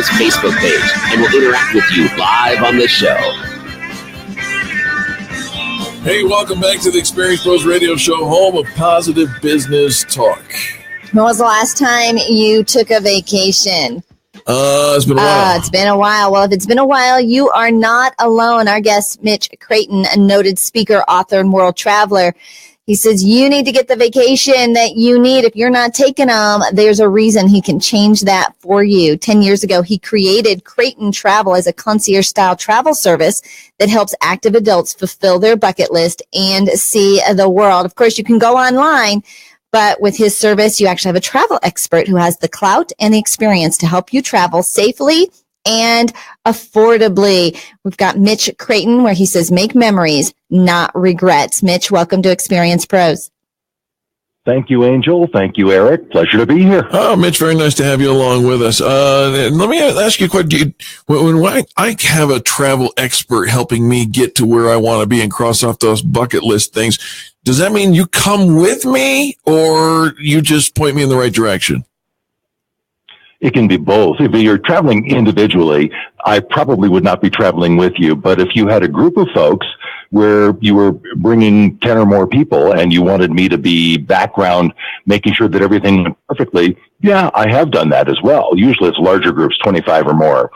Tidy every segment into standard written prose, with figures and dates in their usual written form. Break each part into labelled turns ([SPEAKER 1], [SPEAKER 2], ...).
[SPEAKER 1] Pros Facebook page, and we'll interact with you live on the show.
[SPEAKER 2] Hey, welcome back to the Experience Pros Radio Show, home of positive business talk.
[SPEAKER 3] When was the last time you took a vacation?
[SPEAKER 2] It's been a while.
[SPEAKER 3] It's been a while. Well, if it's been a while, you are not alone. Our guest, Mitch Creighton, a noted speaker, author, and world traveler, he says you need to get the vacation that you need. If you're not taking them, there's a reason. He can change that for you. 10 years ago, he created Creighton Travel as a concierge-style travel service that helps active adults fulfill their bucket list and see the world. Of course, you can go online, but with his service, you actually have a travel expert who has the clout and the experience to help you travel safely and affordably. We've got Mitch Creighton, where he says, make memories, not regrets. Mitch, welcome to Experience Pros.
[SPEAKER 4] Thank you, Angel. Thank you, Eric. Pleasure to be here.
[SPEAKER 2] Oh, Mitch, very nice to have you along with us. Let me ask you a question. When I have a travel expert helping me get to where I want to be and cross off those bucket list things, does that mean you come with me or you just point me in the right direction?
[SPEAKER 4] It can be both. If you're traveling individually, I probably would not be traveling with you. But if you had a group of folks where you were bringing 10 or more people and you wanted me to be background, making sure that everything went perfectly, yeah, I have done that as well. Usually it's larger groups, 25 or more.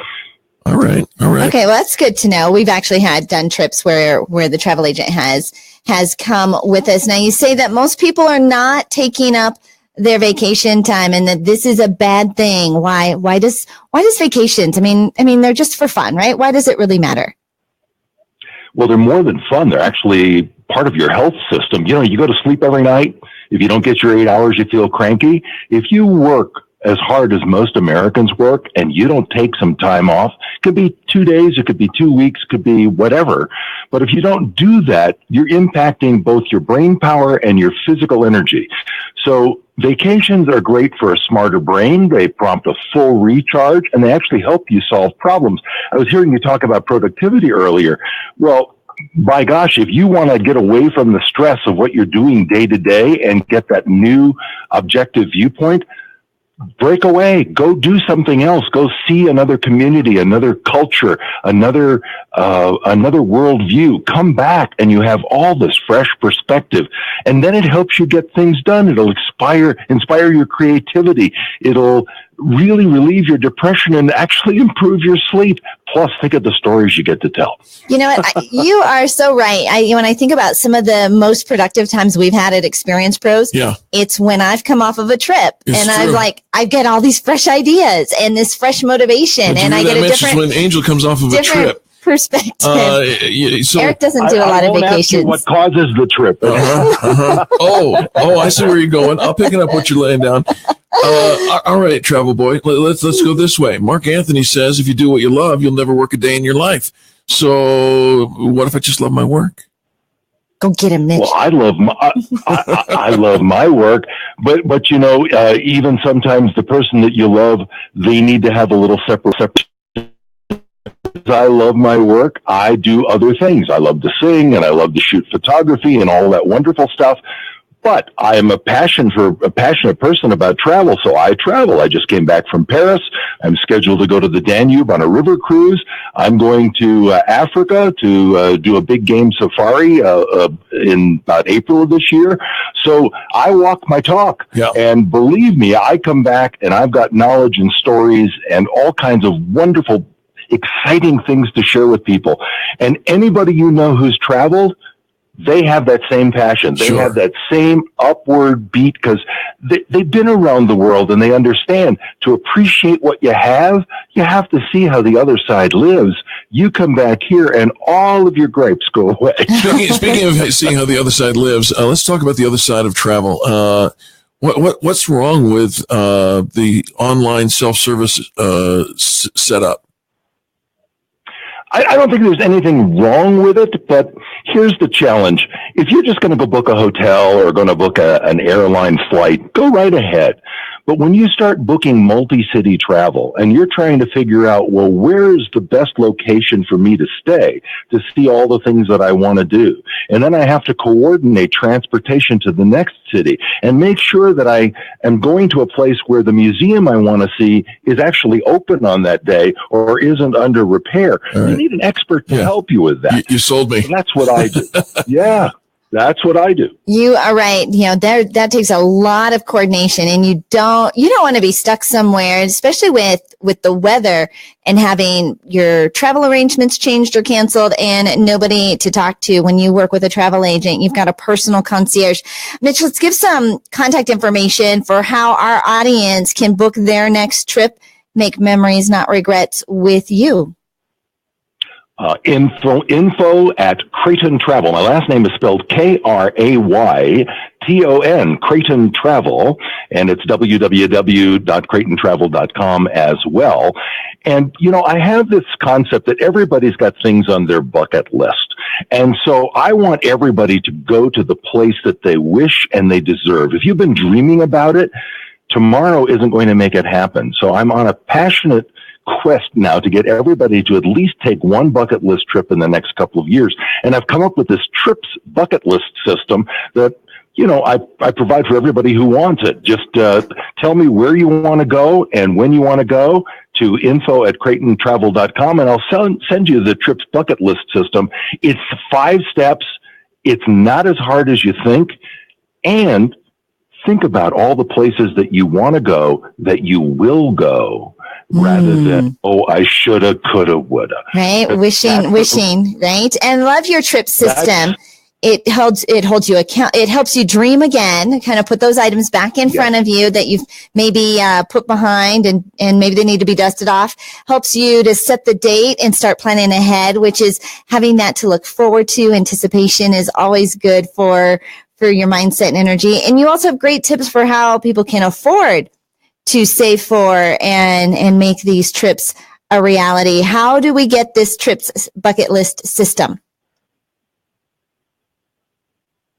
[SPEAKER 2] All right.
[SPEAKER 3] Okay, well, that's good to know. We've actually done trips where the travel agent has come with us. Now, you say that most people are not taking up their vacation time and that this is a bad thing. Why does vacations? I mean, they're just for fun, right? Why does it really matter?
[SPEAKER 4] Well, they're more than fun. They're actually part of your health system. You know, you go to sleep every night. If you don't get your 8 hours, you feel cranky. If you work as hard as most Americans work and you don't take some time off, it could be 2 days, it could be 2 weeks, it could be whatever. But if you don't do that, you're impacting both your brain power and your physical energy. So vacations are great for a smarter brain. They prompt a full recharge and they actually help you solve problems. I was hearing you talk about productivity earlier. Well, by gosh, if you want to get away from the stress of what you're doing day to day and get that new objective viewpoint, break away, go do something else, go see another community, another culture, another worldview. Come back and you have all this fresh perspective. And then it helps you get things done. It'll inspire your creativity. It'll really relieve your depression and actually improve your sleep. Plus, think of the stories you get to tell. You know what?
[SPEAKER 3] You are so right. When I think about some of the most productive times we've had at Experience Pros, it's when I've come off of a trip I get all these fresh ideas and this fresh motivation, and I get a different.
[SPEAKER 2] When Angel comes off of a trip.
[SPEAKER 3] Perspective.
[SPEAKER 2] So
[SPEAKER 3] Eric doesn't do a lot of vacations.
[SPEAKER 4] What causes the trip?
[SPEAKER 2] Oh, I see where you're going. I'll pick it up what you're laying down. All right, travel boy. Let's go this way. Mark Anthony says, if you do what you love, you'll never work a day in your life. So what if I just love my work?
[SPEAKER 3] Go get him, Mitch.
[SPEAKER 4] Well, I love my work, but you know, even sometimes the person that you love, they need to have a little separate. I love my work. I do other things. I love to sing and I love to shoot photography and all that wonderful stuff. But I am a passionate person about travel, so I travel. I just came back from Paris. I'm scheduled to go to the Danube on a river cruise. I'm going to Africa to do a big game safari in about April of this year. So I walk my talk. Yeah. And believe me, I come back and I've got knowledge and stories and all kinds of wonderful, exciting things to share with people. And anybody you know who's traveled, they have that same passion. They have that same upward beat because they've been around the world and they understand to appreciate what you have to see how the other side lives. You come back here and all of your gripes go away.
[SPEAKER 2] Speaking of seeing how the other side lives, let's talk about the other side of travel. What's wrong with the online self-service setup?
[SPEAKER 4] I don't think there's anything wrong with it, but here's the challenge. If you're just going to go book a hotel or going to book an airline flight, go right ahead. But when you start booking multi-city travel and you're trying to figure out, well, where is the best location for me to stay to see all the things that I want to do? And then I have to coordinate transportation to the next city and make sure that I am going to a place where the museum I want to see is actually open on that day or isn't under repair.
[SPEAKER 2] Right.
[SPEAKER 4] You need an expert to help you with that.
[SPEAKER 2] You sold me.
[SPEAKER 4] And that's what I do. Yeah. That's what I do.
[SPEAKER 3] You are right. That takes a lot of coordination, and you don't want to be stuck somewhere, especially with the weather and having your travel arrangements changed or canceled and nobody to talk to. When you work with a travel agent, you've got a personal concierge. Mitch, let's give some contact information for how our audience can book their next trip, make memories, not regrets with you.
[SPEAKER 4] Info at Crayton Travel. My last name is spelled Krayton, Crayton Travel, and it's www.craytontravel.com as well. And, I have this concept that everybody's got things on their bucket list. And so I want everybody to go to the place that they wish and they deserve. If you've been dreaming about it, tomorrow isn't going to make it happen. So I'm on a passionate quest now to get everybody to at least take one bucket list trip in the next couple of years. And I've come up with this trips bucket list system that, I provide for everybody who wants it. Just tell me where you want to go and when you want to go to info@craytontravel.com, and I'll send you the trips bucket list system. It's 5 steps. It's not as hard as you think. And think about all the places that you want to go, that you will go, rather than, I shoulda, coulda, woulda.
[SPEAKER 3] Right? Wishing, right? And love your trip system. It holds you account. It helps you dream again, kind of put those items back in front of you that you've maybe put behind and maybe they need to be dusted off. Helps you to set the date and start planning ahead, which is having that to look forward to. Anticipation is always good for your mindset and energy. And you also have great tips for how people can afford to save for and make these trips a reality. How do we get this trips bucket list system?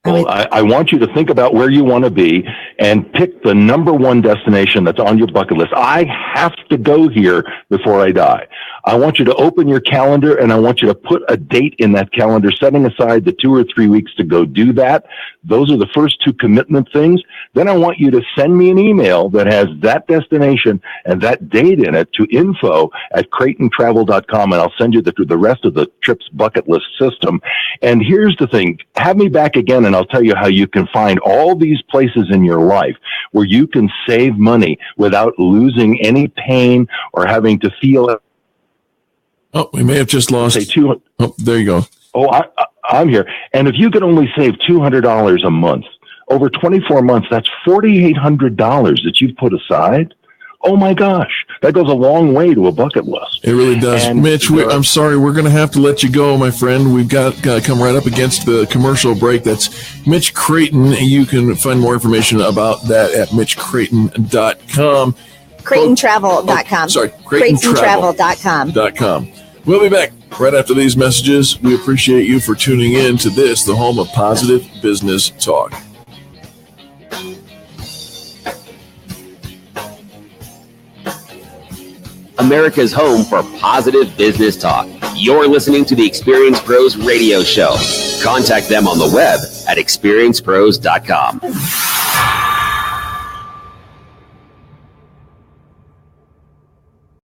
[SPEAKER 4] Well, I want you to think about where you want to be and pick the number one destination that's on your bucket list. I have to go here before I die. I want you to open your calendar and I want you to put a date in that calendar, setting aside the 2 or 3 weeks to go do that. Those are the first 2 commitment things. Then I want you to send me an email that has that destination and that date in it to info@craytontravel.com, and I'll send you the rest of the trips bucket list system. And here's the thing. Have me back again and I'll tell you how you can find all these places in your life where you can save money without losing any pain or having to feel.
[SPEAKER 2] Oh, we may have just lost. Oh, there you go.
[SPEAKER 4] Oh, I'm here. And if you could only save $200 a month over 24 months, that's $4,800 that you've put aside. Oh my gosh, that goes a long way to a bucket list.
[SPEAKER 2] It really does. And Mitch, I'm sorry, we're going to have to let you go, my friend. We've got to come right up against the commercial break. That's Mitch Crayton. You can find more information about that at mitchcrayton.com.
[SPEAKER 3] CraytonTravel.com.
[SPEAKER 2] CraytonTravel.com. We'll be back right after these messages. We appreciate you for tuning in to this, the home of positive business talk.
[SPEAKER 1] America's home for positive business talk. You're listening to the Experience Pros radio show. Contact them on the web at experiencepros.com.